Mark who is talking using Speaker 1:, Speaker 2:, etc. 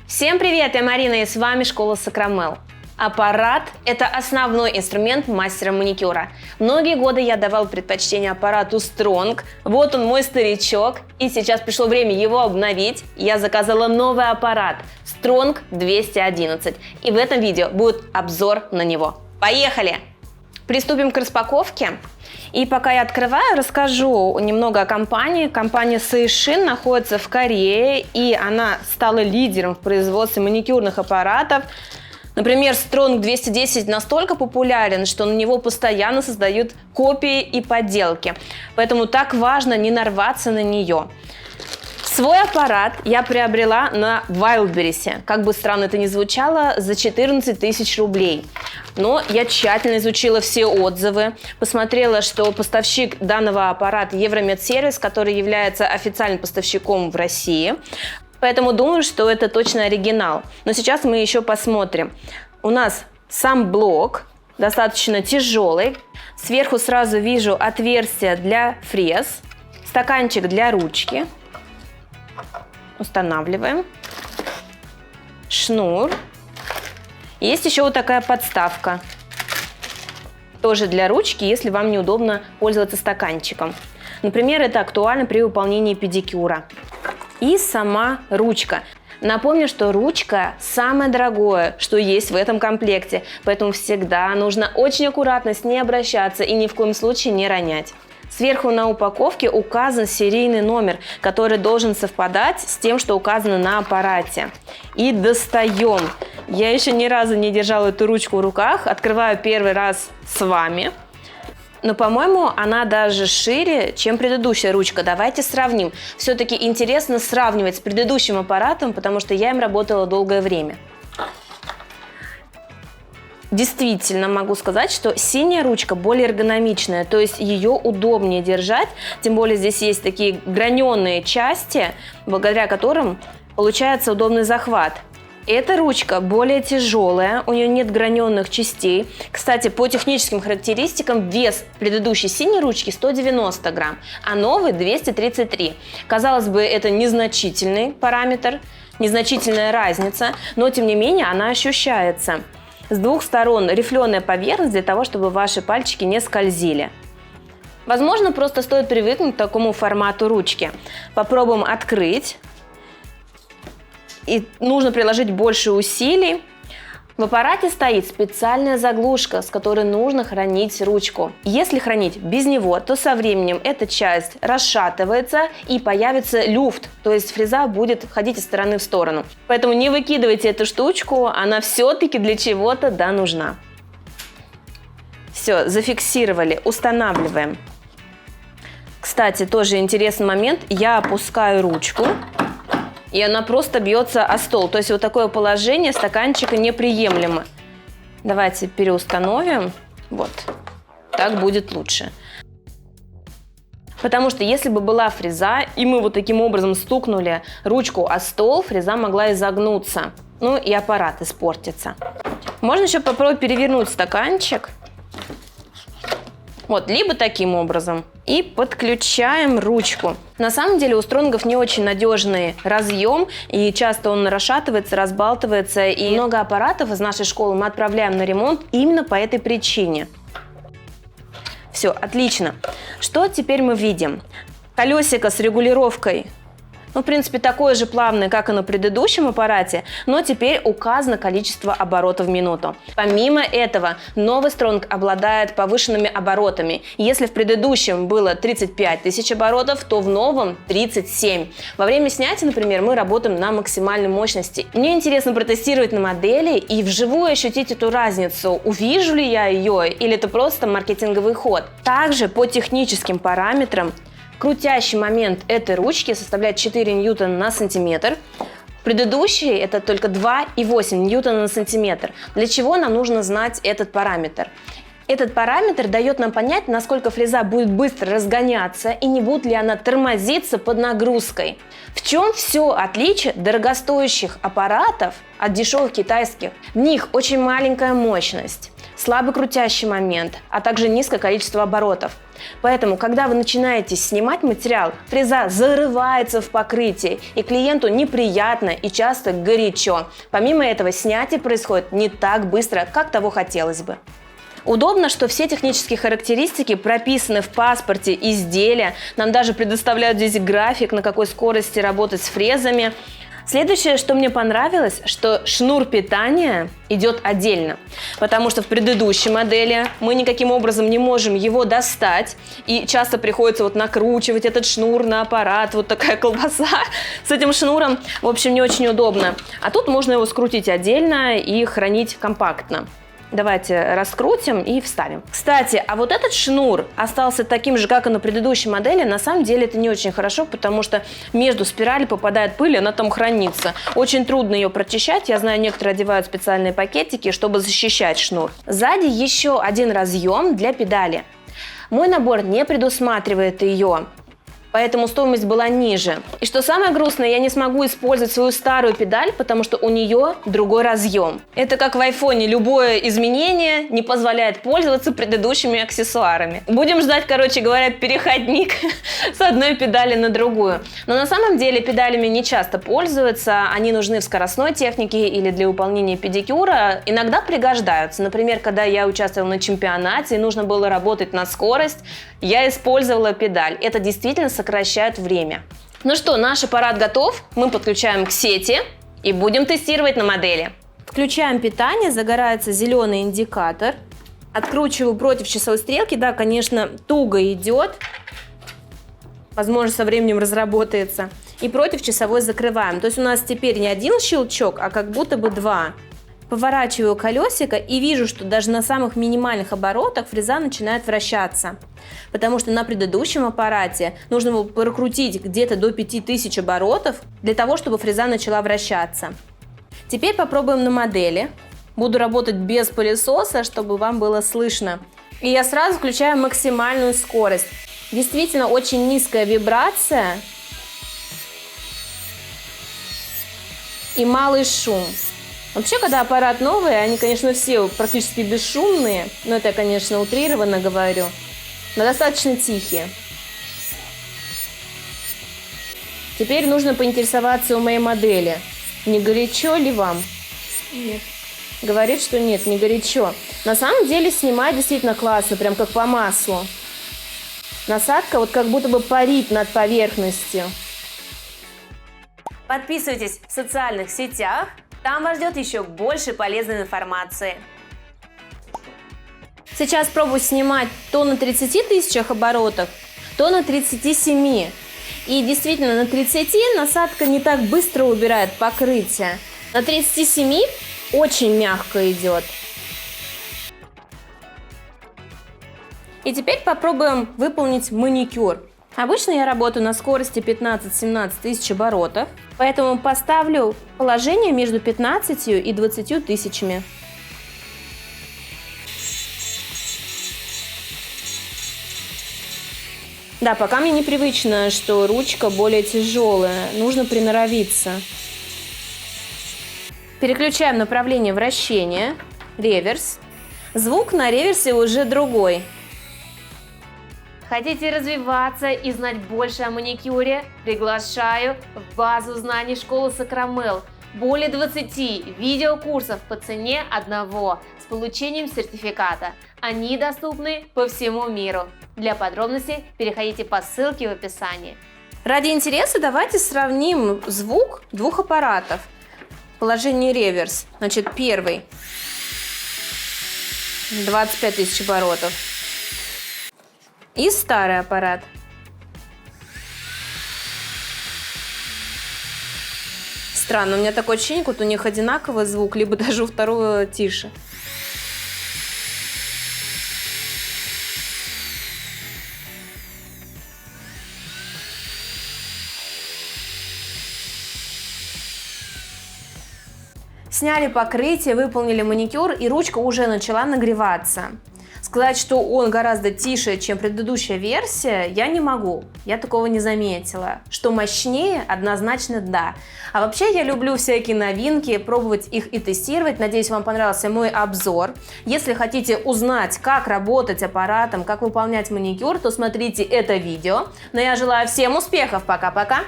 Speaker 1: Всем привет, я Марина, и с вами школа Сакрамел. Аппарат – это основной инструмент мастера маникюра. Многие годы я давал предпочтение аппарату Strong. Вот он, мой старичок, и сейчас пришло время его обновить. Я заказала новый аппарат Strong 211, и в этом видео будет обзор на него. Поехали! Приступим к распаковке. И пока я открываю, расскажу немного о компании. Компания Seishin находится в Корее, и она стала лидером в производстве маникюрных аппаратов. Например, Strong 210 настолько популярен, что на него постоянно создают копии и подделки. Поэтому так важно не нарваться на нее. Свой аппарат я приобрела на Wildberries, как бы странно это ни звучало, за 14 тысяч рублей. Но я тщательно изучила все отзывы, посмотрела, что поставщик данного аппарата Евромедсервис, который является официальным поставщиком в России. Поэтому думаю, что это точно оригинал. Но сейчас мы еще посмотрим. У нас сам блок достаточно тяжелый. Сверху сразу вижу отверстие для фрез, стаканчик для ручки. Устанавливаем. Шнур. Есть еще вот такая подставка. Тоже для ручки, если вам неудобно пользоваться стаканчиком. Например, это актуально при выполнении педикюра. И сама ручка. Напомню, что ручка самое дорогое, что есть в этом комплекте. Поэтому всегда нужно очень аккуратно с ней обращаться и ни в коем случае не ронять. Сверху на упаковке указан серийный номер, который должен совпадать с тем, что указано на аппарате. И достаем. Я еще ни разу не держала эту ручку в руках, открываю первый раз с вами. Но, по-моему, она даже шире, чем предыдущая ручка. Давайте сравним. Все-таки интересно сравнивать с предыдущим аппаратом, потому что я им работала долгое время. Действительно могу сказать, что синяя ручка более эргономичная, то есть ее удобнее держать, тем более здесь есть такие граненые части, благодаря которым получается удобный захват. Эта ручка более тяжелая, у нее нет граненых частей. Кстати, по техническим характеристикам вес предыдущей синей ручки 190 грамм, а новый 233. Казалось бы, это незначительный параметр, незначительная разница, но тем не менее она ощущается. С двух сторон рифленая поверхность для того, чтобы ваши пальчики не скользили. Возможно, просто стоит привыкнуть к такому формату ручки. Попробуем открыть. И нужно приложить больше усилий. В аппарате стоит специальная заглушка, с которой нужно хранить ручку. Если хранить без него, то со временем эта часть расшатывается и появится люфт, то есть фреза будет ходить из стороны в сторону. Поэтому не выкидывайте эту штучку, она все-таки для чего-то нужна. Все, зафиксировали, устанавливаем. Кстати, тоже интересный момент, я опускаю ручку. И она просто бьется о стол. То есть вот такое положение стаканчика неприемлемо. Давайте переустановим. Вот. Так будет лучше. Потому что если бы была фреза, и мы вот таким образом стукнули ручку о стол, фреза могла изогнуться. Ну и аппарат испортится. Можно еще попробовать перевернуть стаканчик. Вот, либо таким образом. И подключаем ручку. На самом деле у стронгов не очень надежный разъем, и часто он расшатывается, разбалтывается. И много аппаратов из нашей школы мы отправляем на ремонт именно по этой причине. Все, отлично. Что теперь мы видим? Колесико с регулировкой. Ну, в принципе, такое же плавное, как и на предыдущем аппарате, но теперь указано количество оборотов в минуту. Помимо этого, новый Strong обладает повышенными оборотами. Если в предыдущем было 35 тысяч оборотов, то в новом 37. Во время снятия, например, мы работаем на максимальной мощности. Мне интересно протестировать на модели и вживую ощутить эту разницу. Увижу ли я ее или это просто маркетинговый ход. Также по техническим параметрам крутящий момент этой ручки составляет 4 ньютона на сантиметр. Предыдущий это только 2,8 ньютона на сантиметр. Для чего нам нужно знать этот параметр? Этот параметр дает нам понять, насколько фреза будет быстро разгоняться и не будет ли она тормозиться под нагрузкой. В чем все отличие дорогостоящих аппаратов от дешевых китайских? В них очень маленькая мощность. слабый крутящий момент, а также низкое количество оборотов. Поэтому, когда вы начинаете снимать материал, фреза зарывается в покрытие, и клиенту неприятно и часто горячо. Помимо этого, снятие происходит не так быстро, как того хотелось бы. Удобно, что все технические характеристики прописаны в паспорте изделия. Нам даже предоставляют здесь график, на какой скорости работать с фрезами. Следующее, что мне понравилось, что шнур питания идет отдельно, потому что в предыдущей модели мы никаким образом не можем его достать, и часто приходится вот накручивать этот шнур на аппарат, вот такая колбаса с этим шнуром, в общем, не очень удобно. А тут можно его скрутить отдельно и хранить компактно. Давайте раскрутим и вставим. Кстати, а вот этот шнур остался таким же, как и на предыдущей модели. На самом деле это не очень хорошо, потому что между спирали попадает пыль, она там хранится. Очень трудно ее прочищать. Я знаю, некоторые одевают специальные пакетики, чтобы защищать шнур. Сзади еще один разъем для педали. Мой набор не предусматривает ее, поэтому стоимость была ниже. И что самое грустное, я не смогу использовать свою старую педаль, потому что у нее другой разъем. Это как в айфоне, любое изменение не позволяет пользоваться предыдущими аксессуарами. Будем ждать, короче говоря, переходник с одной педали на другую. Но на самом деле педалями не часто пользуются, они нужны в скоростной технике или для выполнения педикюра. Иногда пригождаются. Например, когда я участвовала на чемпионате и нужно было работать на скорость, я использовала педаль. Это действительно сокращает время. Ну что, наш аппарат готов. Мы подключаем к сети и будем тестировать на модели. Включаем питание, загорается зеленый индикатор. Откручиваю против часовой стрелки. Да, конечно, туго идет. Возможно, со временем разработается. И против часовой закрываем. То есть у нас теперь не один щелчок, а как будто бы два. Поворачиваю колесико и вижу, что даже на самых минимальных оборотах фреза начинает вращаться. Потому что на предыдущем аппарате нужно было прокрутить где-то до 5000 оборотов для того, чтобы фреза начала вращаться. Теперь попробуем на модели. Буду работать без пылесоса, чтобы вам было слышно. И я сразу включаю максимальную скорость. Действительно очень низкая вибрация и малый шум. Вообще, когда аппарат новый, они, конечно, все практически бесшумные, но это я, конечно, утрированно говорю, но достаточно тихие. Теперь нужно поинтересоваться у моей модели, не горячо ли вам? Нет. Говорит, что нет, не горячо. На самом деле снимать действительно классно, прям как по маслу. Насадка вот как будто бы парит над поверхностью. Подписывайтесь в социальных сетях. Там вас ждет еще больше полезной информации. Сейчас пробую снимать то на 30 тысячах оборотов, то на 37. И действительно на 30 насадка не так быстро убирает покрытие. На 37 очень мягко идет. И теперь попробуем выполнить маникюр. Обычно я работаю на скорости 15-17 тысяч оборотов, поэтому поставлю положение между 15 и 20 тысячами. Да, пока мне непривычно, что ручка более тяжелая, нужно приноровиться. Переключаем направление вращения, реверс. Звук на реверсе уже другой. Хотите развиваться и знать больше о маникюре? Приглашаю в базу знаний школы Сакрамел. Более 20 видеокурсов по цене одного с получением сертификата. Они доступны по всему миру. Для подробностей переходите по ссылке в описании. Ради интереса давайте сравним звук двух аппаратов. Положение реверс. Значит, первый 25 тысяч оборотов. И старый аппарат. Странно, у меня такое ощущение, вот у них одинаковый звук, либо даже у второго тише. Сняли покрытие, выполнили маникюр, и ручка уже начала нагреваться. Сказать, что он гораздо тише, чем предыдущая версия, я не могу. Я такого не заметила. Что мощнее, однозначно да. А вообще я люблю всякие новинки, пробовать их и тестировать. Надеюсь, вам понравился мой обзор. Если хотите узнать, как работать аппаратом, как выполнять маникюр, то смотрите это видео. Но я желаю всем успехов. Пока-пока!